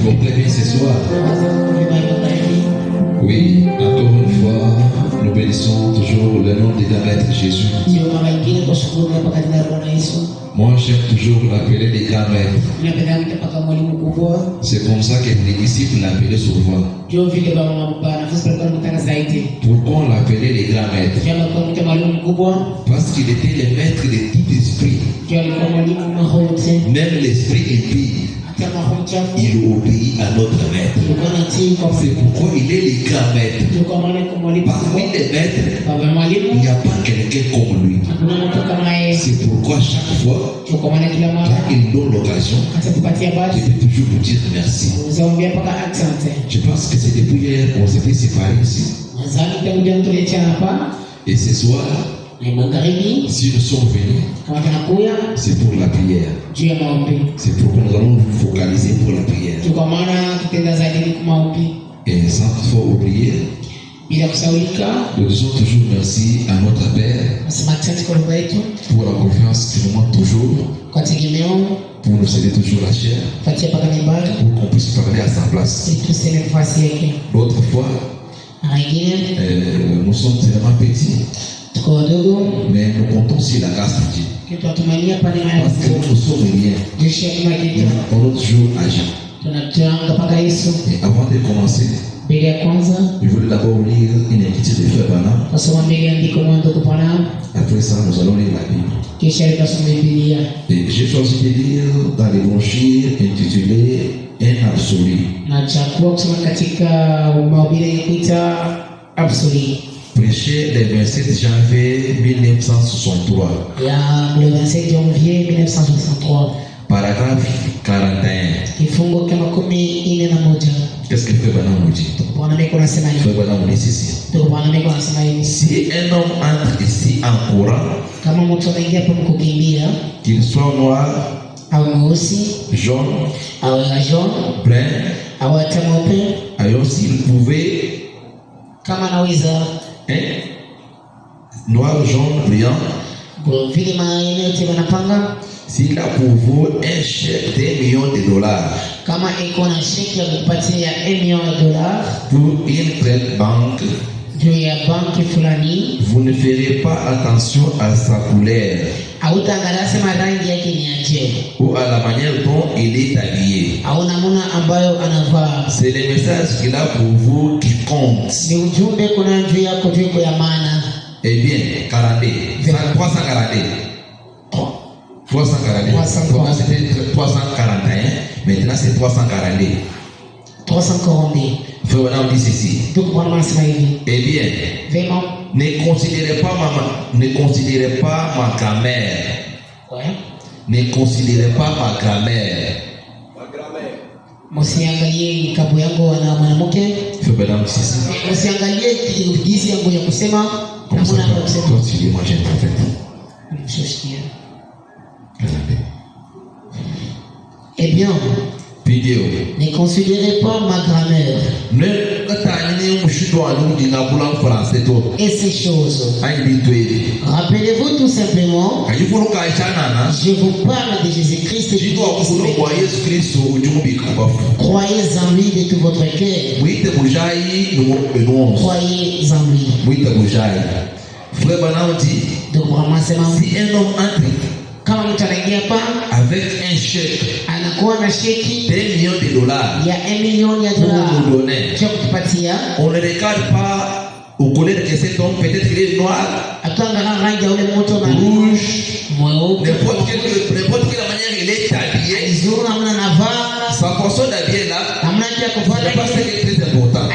vous plaît bien ce soir? Oui, encore une fois, nous bénissons toujours le nom de ta maître Jésus. Moi, j'aime toujours l'appeler des grands maîtres. C'est comme ça que les disciples l'appelaient souvent. Pourquoi on l'appelait les grands maîtres? Parce qu'il était le maître de tout esprit. Même l'esprit impie, il obéit à notre maître. C'est pourquoi il est le grand maître. Parmi les maîtres, il n'y a pas quelqu'un comme lui. C'est pourquoi chaque fois, quand il donne l'occasion, je vais toujours vous dire merci. Je pense que c'est depuis hier qu'on s'était séparés ici. Et ce soir, si nous sommes venus, c'est pour la prière. C'est pour que nous allons nous focaliser pour la prière. Et sans toutefois oublier, nous disons toujours merci à notre Père pour la confiance qu'il nous montre toujours, pour nous céder toujours la chair, pour qu'on puisse parler à sa place. L'autre fois, nous sommes tellement petits, mais nous comptons sur la grâce de Dieu. Parce que nous ne sommes rien. On doit toujours agir. Et avant de commencer, je voulais d'abord lire une écriture de Frère Branham. Après ça, nous allons lire la Bible. Et j'ai choisi de lire dans l'évangile intitulé Un absolu. Prêché le 27 janvier 1963. Le 27 janvier 1963. Paragraphe 41. Qu'est-ce que Frère Branham nous dit? Frère Branham nous dit ceci. Si un homme entre ici en courant, qu'il soit noir, jaune, brun, alors s'il pouvait, noir, jaune, brillant, s'il a pour vous un chèque d'$1 million, pour une telle banque, vous ne ferez pas attention à sa couleur ou à la manière dont il est habillé. C'est le message qu'il a pour vous qui compte. Eh bien, 342. C'était 341. Maintenant, c'est 342. 342. Frère Branham dit ceci. Eh bien, ne considérez pas ma grammaire. Ouais. Ne considérez pas ma grammaire. Msiangalie kabu yangu na mwanamke. Frère Branham dit ceci. Msiangalie jinsi yangu ya kusema na Toi, tu dis, moi, j'ai un prophète. Eh bien, ne considérez pas ma grammaire et ces choses. Rappelez-vous tout simplement, je vous parle de Jésus-Christ. Croyez en lui de tout votre cœur. Croyez en lui. Frère Branham dit, si un homme entre avec un chèque d'$1 million, pour nous donner, on ne regarde pas au collègue que cet homme peut-être qu'il est noir, rouge, n'importe quelle manière il est habillé, sa façon d'habiller là, c'est pas ce qui est très important.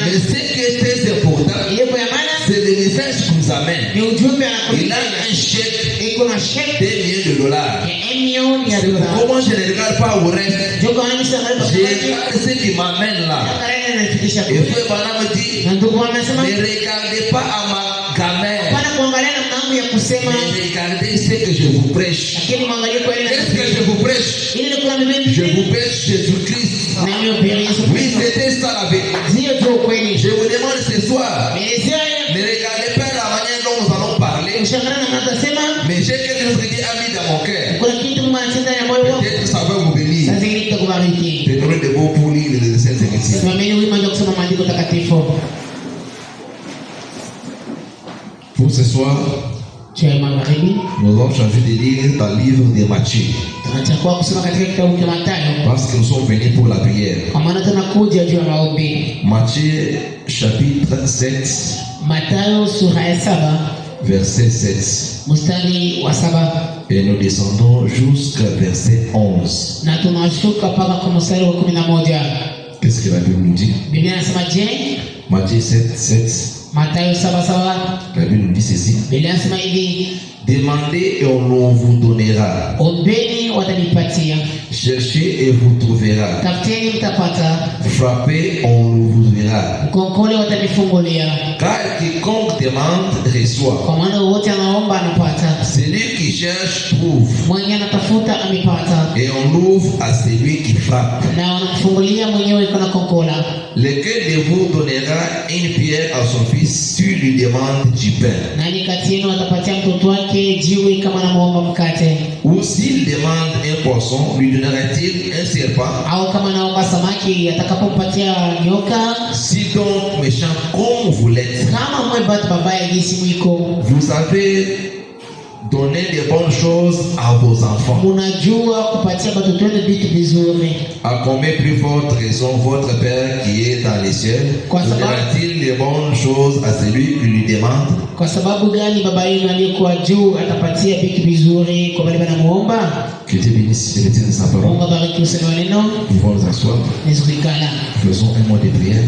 Mais ce qui est très important, c'est le message qu'il nous amène. Il a un chèque d'$1 million. Comment je ne regarde pas au reste, je regarde ce qui m'amène là. Et Frère Branham dit, ne regardez pas à ma grammaire, mais regardez ce que je vous prêche. Qu'est-ce que je vous prêche? Je vous prêche Jésus-Christ. Oui, c'était ça la vérité. Je vous demande ce soir, ne regardez pas la manière dont nous allons parler, mais j'ai quelque chose qui est mis dans mon cœur. Peut-être ça va vous bénir. awabariki. Tenez debout pour lire les Saintes Écritures. Simameni wima ndio kusoma maandiko takatifu. Pour ce soir, nous allons changer de lire dans le livre de Matthieu. Parce que nous sommes venus pour la prière. Matthieu chapitre 7, verset 7. Et nous descendons jusqu'à verset 11. Qu'est-ce que la Bible nous dit? Matthieu 7, 7. La Bible nous dit ceci. Demandez et on vous donnera. Cherchez et vous trouvera. Frappez, on vous ouvrira. Car quiconque demande reçoit. Celui qui cherche trouve. Et on ouvre à celui qui frappe. Lequel de vous donnera une pierre à son fils s'il lui demande du pain? Ou s'il demande un poisson, lui donnera-t-il un serpent? Si donc méchant comme vous l'êtes, vous avez donné des bonnes choses à vos enfants, à combien plus forte raison votre Père qui est dans les cieux donnera-t-il les bonnes choses à celui qui lui demande? Que Dieu bénisse et retire sa parole. Nous pouvons nous asseoir. Faisons un mot de prière.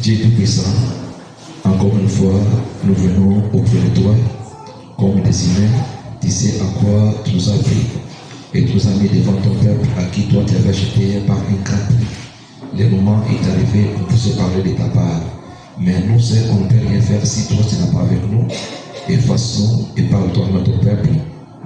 Dieu Tout-Puissant, encore une fois, nous venons auprès de toi comme des humains. Tu sais à quoi tu nous as pris et tu nous as mis devant ton peuple à qui toi tu avais acheté par un cap. Le moment est arrivé, on peut se parler de ta part. Mais nous, on ne peut rien faire si toi tu n'es pas avec nous. Efface-nous et parle-toi à notre peuple.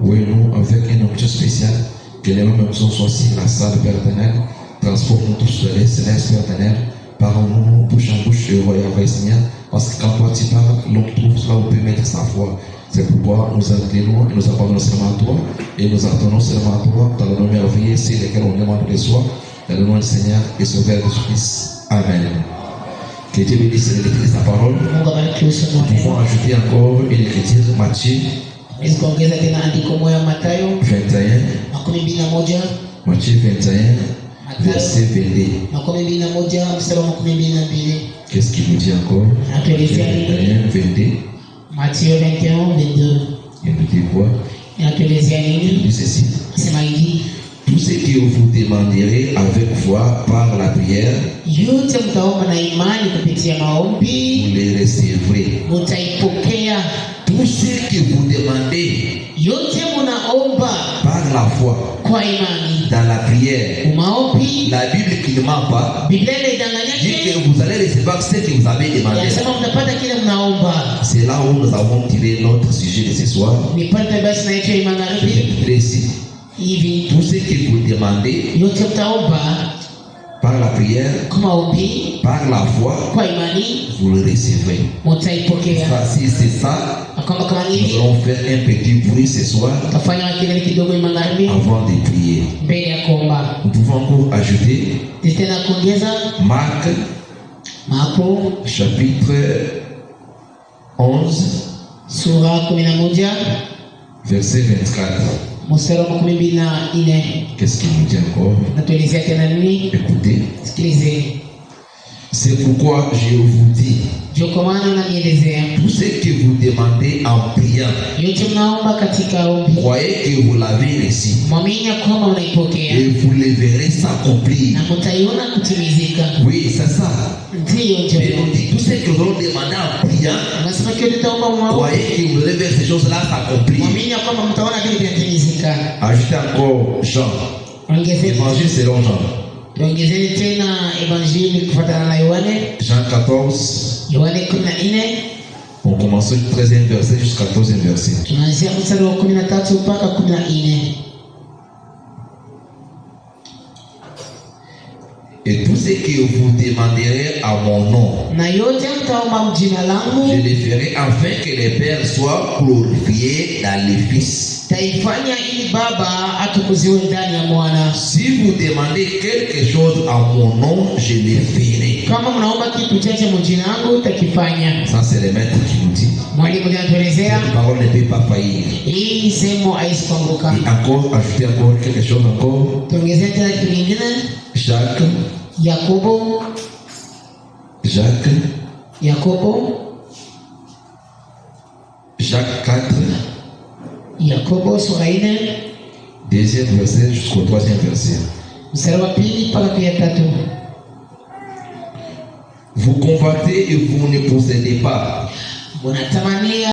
Oui, nous, avec un objet spécial, que les mêmes soient sur la salle, Père éternel. Transforme-nous tous sur les célestes, Père éternel. Parle-nous bouche en bouche et voyons, Seigneur. Parce que quand toi tu parles, l'homme trouve cela où peut mettre sa foi. C'est pourquoi nous inclinons et nous abandonnons seulement à toi. Et nous attendons seulement à toi dans le nom merveilleux, c'est lesquels on demande de soi. Dans le nom du Seigneur et Sauveur de Jésus-Christ. Amen. Que Dieu bénisse et l'écriture de sa parole. Nous pouvons ajouter encore une écriture, Matthieu 21. Matthieu 21, verset 22. Qu'est-ce qu'il nous dit encore? Matthieu 21, 22. Matthieu 21, 22. Il nous dit quoi? Il nous dit ceci. Tout ce que vous demanderez avec foi par la prière, vous les recevrez. Tout ce que vous demandez par la foi dans la prière, la Bible qui ne ment pas dit que vous allez recevoir ce que vous avez demandé. C'est là où nous avons tiré notre sujet de ce soir. Tout ce que vous demandez par la prière, par la foi, vous le recevrez. Si c'est ça, nous allons faire un petit bruit ce soir avant de prier. Nous pouvons encore ajouter Marc chapitre 11 verset 24. Qu'est-ce qu'il nous dit encore? Écoutez. C'est pourquoi je vous dis, tout ce que vous demandez en priant, croyez que vous l'avez reçu et vous le verrez s'accomplir. Oui, c'est ça. Et on dit tout ce que vous demandez en priant, croyez que vous allez voir ces choses-là s'accomplir. Ajoutez encore Jean. Évangile selon Jean. Jean 14. On commence du 13e verset jusqu'au 14e verset. Et tout ce que vous demanderez à mon nom, je le ferai afin que le Père soit glorifié dans le Fils. taifanya ili baba atukuziwe ndani ya mwana. Si vous demandez quelque chose à mon nom, je le ferai. Kama mnaomba kitu chache mjina langu takifanya. Ça c'est le maître qui nous dit. Mwalimu anatuelezea. Cette parole ne peut pas faillir. Hii semo haisipanguka. Et encore, ajouter encore quelque chose encore. Tuongezee tena kitu kingine. Jacques. Yakobo. Jacques 4. Yakobo sura 4. Deuxième verset jusqu'au troisième verset. Mstari wa pili mpaka kwa 3. Vous convoitez et vous ne possédez pas. Munatamania